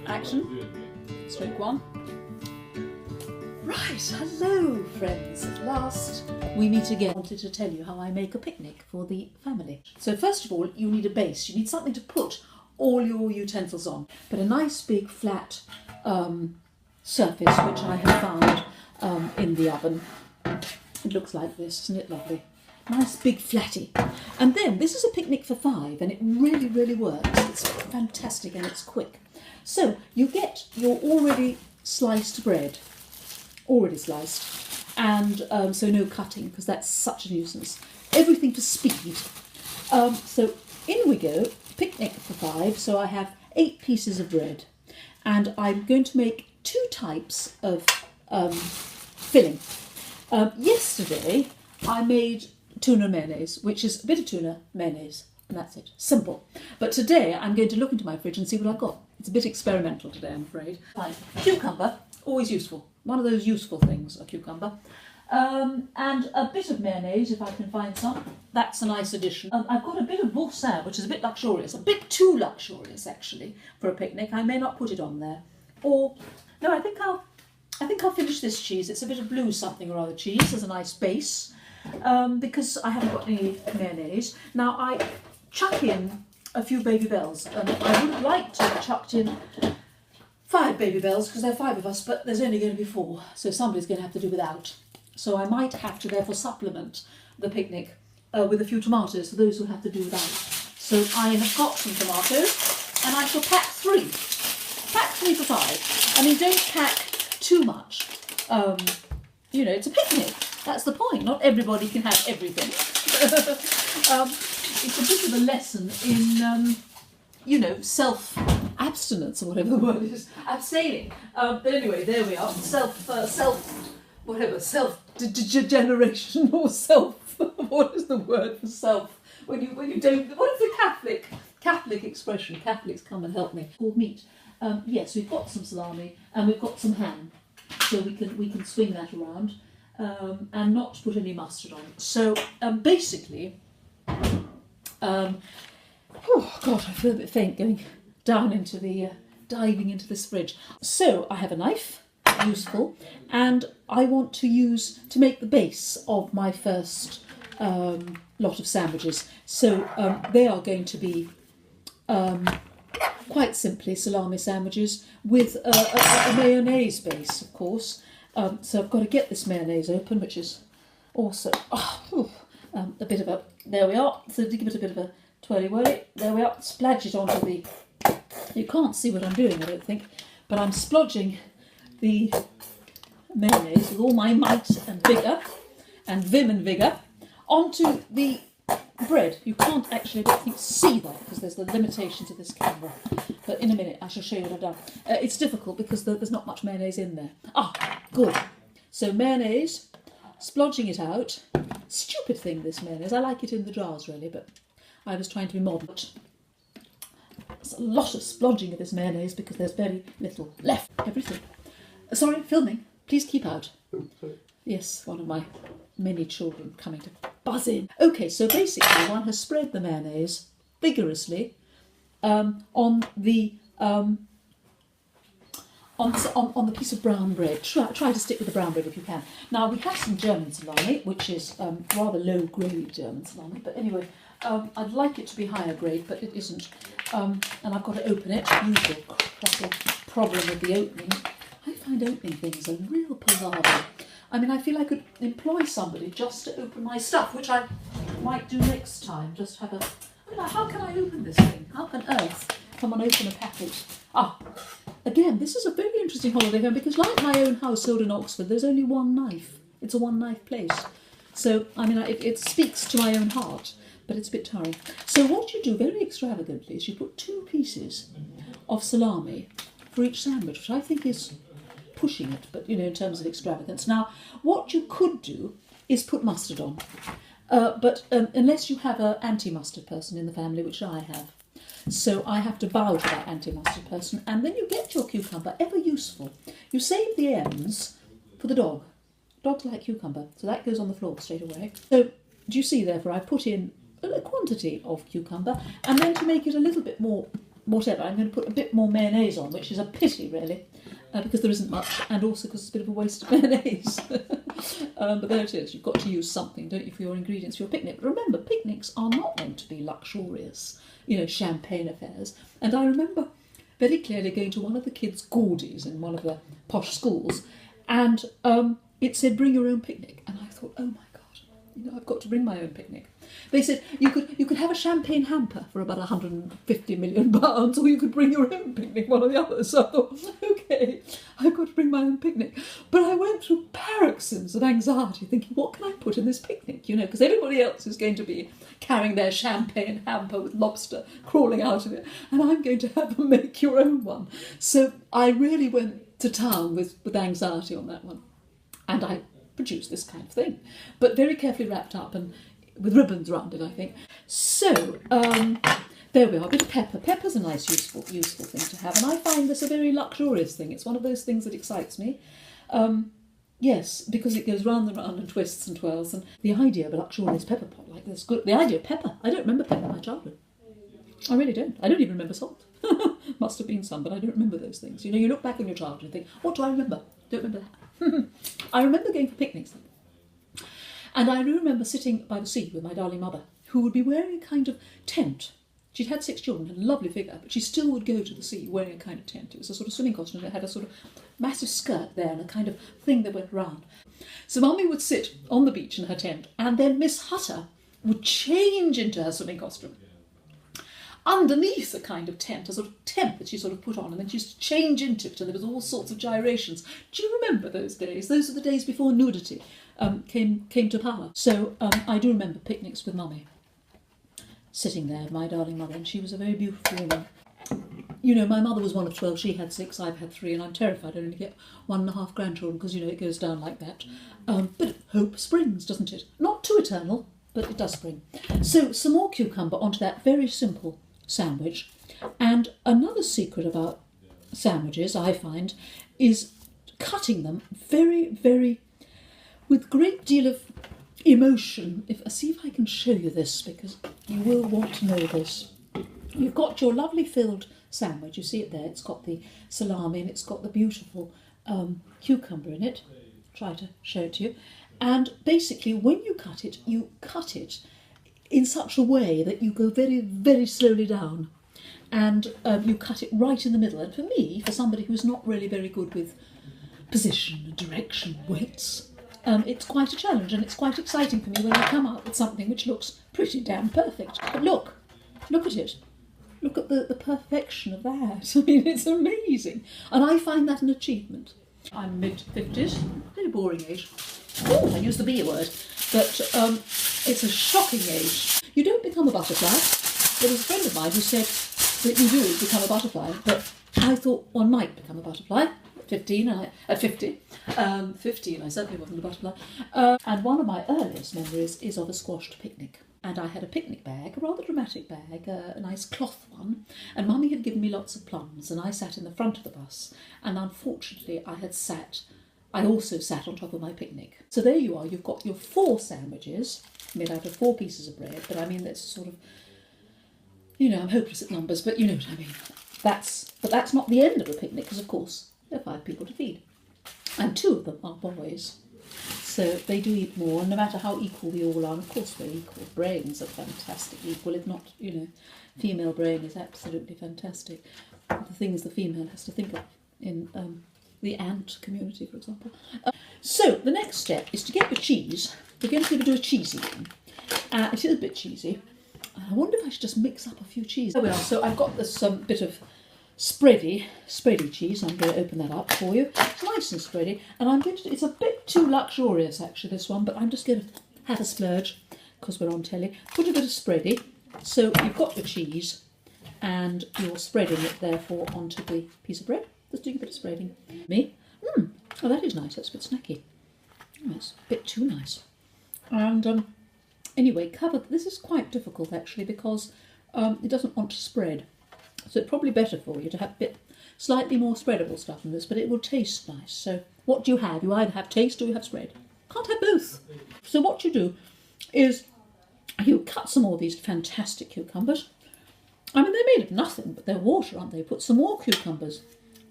Action. Stroke one. Right, hello friends, at last we meet again. I wanted to tell you how I make a picnic for the family. So first of all, you need a base. You need something to put all your utensils on. But a nice big flat surface, which I have found in the oven. It looks like this, isn't it lovely? Nice big flatty. And then this is a picnic for 5 and it really, really works. It's fantastic and it's quick. So you get your already sliced bread, already sliced, and so no cutting because that's such a nuisance. Everything for speed. So in we go, picnic for 5. So I have 8 pieces of bread and I'm going to make 2 types of filling. Yesterday I made tuna mayonnaise, which is a bit of tuna, mayonnaise, and that's it. Simple. But today I'm going to look into my fridge and see what I've got. It's a bit experimental today, I'm afraid. Fine. Cucumber, always useful. One of those useful things, a cucumber. And a bit of mayonnaise, if I can find some. That's a nice addition. I've got a bit of boursin, which is a bit luxurious. A bit too luxurious, actually, for a picnic. I may not put it on there. Or, no, I think I'll finish this cheese. It's a bit of blue something or other cheese as a nice base. Because I haven't got any mayonnaise. Now I chuck in a few Baby Bells. I would have liked to have chucked in 5 Baby Bells because there are 5 of us, but there's only going to be 4, so somebody's going to have to do without. So I might have to therefore supplement the picnic with a few tomatoes for those who have to do without. So I have got some tomatoes and I shall pack 3. Pack 3 for 5. I mean, don't pack too much. You know, it's a picnic. That's the point. Not everybody can have everything. It's a bit of a lesson in, you know, self-abstinence or whatever the word is. Abstaining. But anyway, there we are. Self-degeneration or self. What is the word for self? When you don't. What is the Catholic expression? Catholics come and help me. Called meat. Yes, we've got some salami and we've got some ham, so we can swing that around. And not put any mustard on. So basically, oh God, I feel a bit faint going down into the, diving into this fridge. So I have a knife, useful, and I want to make the base of my first lot of sandwiches. So they are going to be quite simply salami sandwiches with a mayonnaise base, of course. So I've got to get this mayonnaise open, which is also a bit of a, there we are, so to give it a bit of a twirly-whirly, there we are, splodge it onto the, you can't see what I'm doing I don't think, but I'm splodging the mayonnaise with all my might and vigour, and vim and vigour, onto the bread. You can't actually, I don't think, see that because there's the limitations of this camera. But in a minute I shall show you what I've done. It's difficult because there's not much mayonnaise in there. Ah, good. So mayonnaise, splodging it out. Stupid thing, this mayonnaise. I like it in the jars really, but I was trying to be modern. There's a lot of splodging of this mayonnaise because there's very little left. Everything. Sorry, filming. Please keep out. Yes, one of my many children coming to buzz in. Okay, so basically one has spread the mayonnaise vigorously on the piece of brown bread. Try to stick with the brown bread if you can. Now we have some German salami, which is rather low grade German salami, but anyway, I'd like it to be higher grade, but it isn't. And I've got to open it. Usual problem with the opening. I find opening things a real palaver. I mean, I feel I could employ somebody just to open my stuff, which I might do next time. Just have a, I mean, how can I open this thing? How on earth can one open a package? Ah, again, this is a very interesting holiday home because like my own household in Oxford, there's only one knife. It's a one knife place. So, I mean, it speaks to my own heart, but it's a bit tiring. So what you do very extravagantly is you put 2 pieces of salami for each sandwich, which I think is pushing it, but you know, in terms of extravagance. Now, what you could do is put mustard on, but unless you have an anti-mustard person in the family, which I have, so I have to bow to that anti-mustard person, and then you get your cucumber, ever useful. You save the ends for the dog. Dogs like cucumber, so that goes on the floor straight away. So, do you see, therefore, I put in a quantity of cucumber, and then to make it a little bit more whatever. I'm going to put a bit more mayonnaise on, which is a pity, really, because there isn't much, and also because it's a bit of a waste of mayonnaise. But there it is. You've got to use something, don't you, for your ingredients for your picnic. But remember, picnics are not meant to be luxurious, champagne affairs. And I remember very clearly going to one of the kids' Gaudies in one of the posh schools, and it said, bring your own picnic. And I thought, oh my God, I've got to bring my own picnic. They said you could have a champagne hamper for about £150 million, or you could bring your own picnic, one or the other. So I thought, okay, I've got to bring my own picnic. But I went through paroxysms of anxiety thinking, what can I put in this picnic? Because everybody else is going to be carrying their champagne hamper with lobster crawling out of it, and I'm going to have them make your own one. So I really went to town with anxiety on that one. And I produced this kind of thing, but very carefully wrapped up and with ribbons around it, I think. So, there we are, a bit of pepper. Pepper's a nice, useful thing to have, and I find this a very luxurious thing. It's one of those things that excites me. Yes, because it goes round and round and twists and twirls, and the idea of a luxurious pepper pot like this, good. The idea of pepper, I don't remember pepper in my childhood. I really don't. I don't even remember salt. Must have been some, but I don't remember those things. You look back on your childhood and think, what do I remember? Don't remember that. I remember going for picnics. And I remember sitting by the sea with my darling mother, who would be wearing a kind of tent. She'd had 6 children, had a lovely figure, but she still would go to the sea wearing a kind of tent. It was a sort of swimming costume, and it had a sort of massive skirt there and a kind of thing that went round. So Mummy would sit on the beach in her tent, and then Miss Hutter would change into her swimming costume underneath a kind of tent, a sort of tent that she sort of put on, and then she used to change into it, and there was all sorts of gyrations. Do you remember those days? Those are the days before nudity came to power. So I do remember picnics with Mummy, sitting there, my darling mother, and she was a very beautiful woman. My mother was one of 12, she had 6, I've had 3, and I'm terrified I only get 1.5 grandchildren, because, it goes down like that. But hope springs, doesn't it? Not too eternal, but it does spring. So some more cucumber onto that very simple sandwich. And another secret about sandwiches, I find, is cutting them very, very, with great deal of emotion. See if I can show you this, because you will want to know this. You've got your lovely filled sandwich, you see it there, it's got the salami and it's got the beautiful cucumber in it. Try to show it to you. And basically when you cut it in such a way that you go very, very slowly down, and you cut it right in the middle. And for me, for somebody who's not really very good with position, direction, weights, it's quite a challenge, and it's quite exciting for me when I come out with something which looks pretty damn perfect. But look at it. Look at the perfection of that. I mean, it's amazing. And I find that an achievement. I'm mid-50s, very boring age. Oh, I used the B word. But it's a shocking age. You don't become a butterfly. There was a friend of mine who said that you do become a butterfly, but I thought one might become a butterfly. At 50, I certainly wasn't a butterfly. And one of my earliest memories is of a squashed picnic. And I had a picnic bag, a rather dramatic bag, a nice cloth one, and Mummy had given me lots of plums, and I sat in the front of the bus, and unfortunately I also sat on top of my picnic. So there you are, you've got your 4 sandwiches made out of 4 pieces of bread, but I mean that's sort of, I'm hopeless at numbers, but you know what I mean. But that's not the end of a picnic, because of course there are 5 people to feed, and 2 of them are boys. So they do eat more, and no matter how equal we all are, and of course we're equal, brains are fantastically equal, if not, female brain is absolutely fantastic. The things the female has to think of in the ant community, for example. So the next step is to get your cheese. We're going to do a cheesy one. It is a bit cheesy. I wonder if I should just mix up a few cheeses. There we are. So I've got this bit of spready cheese. I'm going to open that up for you. It's nice and spready, and it's a bit too luxurious actually, this one, but I'm just going to have a splurge because we're on telly. Put a bit of spready. So you've got your cheese, and you're spreading it therefore onto the piece of bread. Just doing a bit of spreading. Oh, that is nice. That's a bit snacky. Oh, that's a bit too nice. And anyway, this is quite difficult actually, because it doesn't want to spread. So it's probably better for you to have a bit slightly more spreadable stuff in this, but it will taste nice. So what do you have? You either have taste or you have spread. Can't have both. So what you do is you cut some more of these fantastic cucumbers, I mean, they're made of nothing, but they're water, aren't they? Put some more cucumbers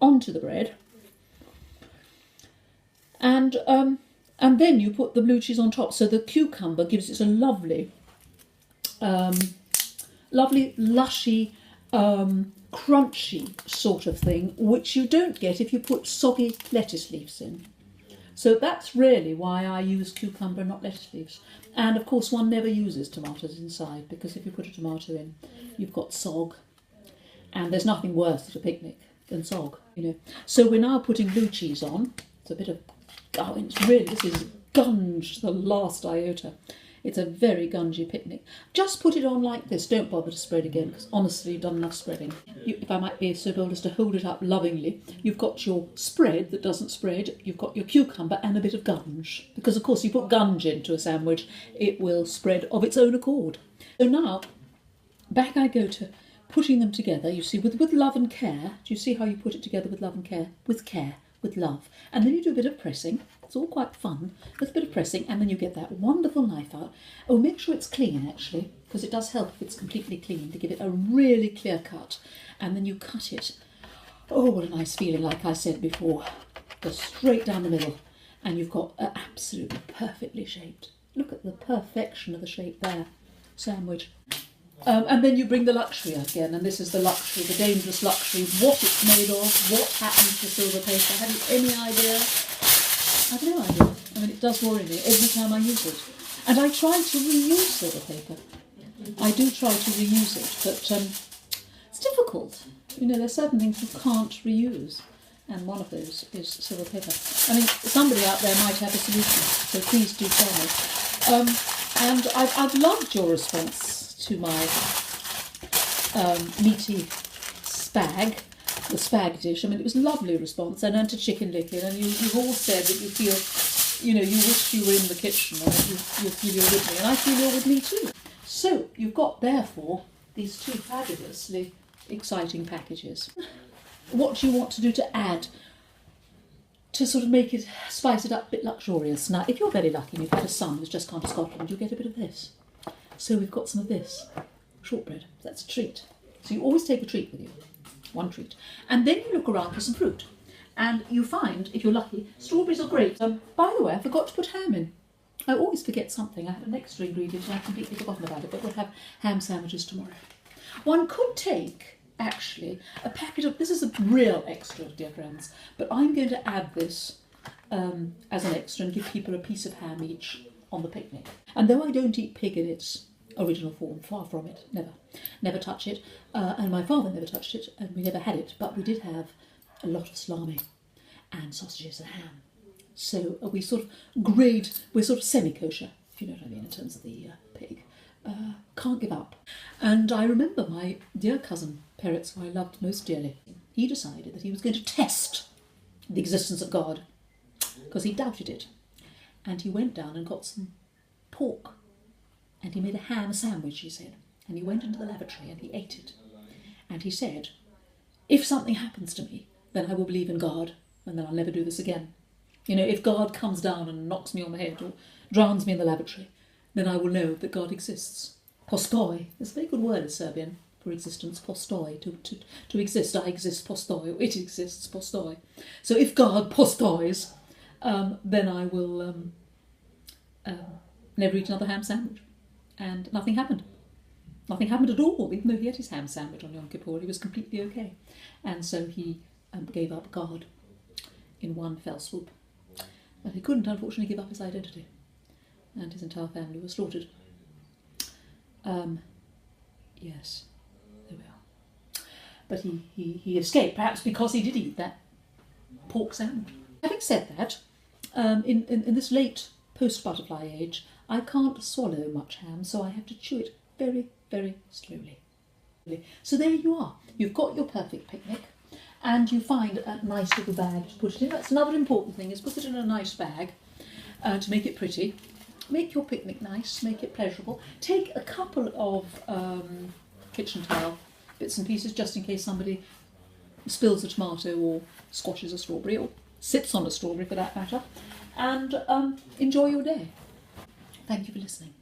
onto the bread. And then you put the blue cheese on top. So the cucumber gives it a lovely, lushy, crunchy sort of thing, which you don't get if you put soggy lettuce leaves in. So that's really why I use cucumber, not lettuce leaves. And of course, one never uses tomatoes inside, because if you put a tomato in, you've got sog. And there's nothing worse at a picnic than sog, you know. So we're now putting blue cheese on. It's a bit of, this is gunge to the last iota. It's a very gungy picnic. Just put it on like this. Don't bother to spread again, because honestly, you've done enough spreading. If I might be so bold as to hold it up lovingly, you've got your spread that doesn't spread, you've got your cucumber and a bit of gunge. Because of course, you put gunge into a sandwich, it will spread of its own accord. So now, back I go to putting them together, you see, with love and care. Do you see how you put it together with love and care? With care, with love. And then you do a bit of pressing. It's all quite fun, with a bit of pressing, and then you get that wonderful knife out. Oh, make sure it's clean, actually, because it does help if it's completely clean, to give it a really clear cut. And then you cut it. Oh, what a nice feeling, like I said before. Go straight down the middle, and you've got absolutely perfectly shaped. Look at the perfection of the shape there. Sandwich. And then you bring the luxury again, and this is the luxury, the dangerous luxury, what it's made of, what happens to silver paper. Have you any idea? I've no idea. I mean, it does worry me every time I use it. And I try to reuse silver paper. I do try to reuse it, but it's difficult. You know, there's certain things you can't reuse, and one of those is silver paper. I mean, somebody out there might have a solution, so please do tell me. And I've loved your response to my meaty spag, the spag dish. I mean, it was a lovely response, and to chicken licken, and you've all said that you feel, you know, you wish you were in the kitchen, and that you feel you're with me, and I feel you're with me too. So you've got, therefore, these two fabulously exciting packages. What do you want to do to add, to sort of make it, spice it up a bit luxurious? Now, if you're very lucky and you've had a son who's just gone to Scotland, you'll get a bit of this. So we've got some of this, shortbread. That's a treat. So you always take a treat with you, one treat. And then you look around for some fruit. And you find, if you're lucky, strawberries or grapes. By the way, I forgot to put ham in. I always forget something. I had an extra ingredient and I've completely forgotten about it, but we'll have ham sandwiches tomorrow. One could take, actually, a packet of, this is a real extra, dear friends, but I'm going to add this as an extra and give people a piece of ham each on the picnic. And though I don't eat pig in its original form, far from it, never touch it, and my father never touched it, and we never had it, but we did have a lot of salami and sausages and ham. So we sort of grade, we're sort of semi-kosher, if you know what I mean, in terms of the pig. Can't give up. And I remember my dear cousin Peretz, who I loved most dearly, he decided that he was going to test the existence of God, because he doubted it. And he went down and got some pork, and he made a ham sandwich, he said. And he went into the lavatory and he ate it. And he said, if something happens to me, then I will believe in God, and then I'll never do this again. You know, if God comes down and knocks me on the head or drowns me in the lavatory, then I will know that God exists. Postoi is a very good word in Serbian for existence. Postoi, to exist. I exist, postoi, or it exists, postoi. So if God postois, then I will never eat another ham sandwich. And nothing happened. Nothing happened at all, even though he had his ham sandwich on Yom Kippur. He was completely okay. And so he gave up God in one fell swoop. But he couldn't, unfortunately, give up his identity. And his entire family was slaughtered. Yes, there we are. But he escaped, perhaps because he did eat that pork sandwich. Having said that, in this late post-butterfly age, I can't swallow much ham, so I have to chew it very, very slowly. So there you are. You've got your perfect picnic, and you find a nice little bag to put it in. That's another important thing, is put it in a nice bag to make it pretty. Make your picnic nice, make it pleasurable. Take a couple of kitchen towel bits and pieces, just in case somebody spills a tomato or squashes a strawberry, or sits on a strawberry for that matter, and enjoy your day. Thank you for listening.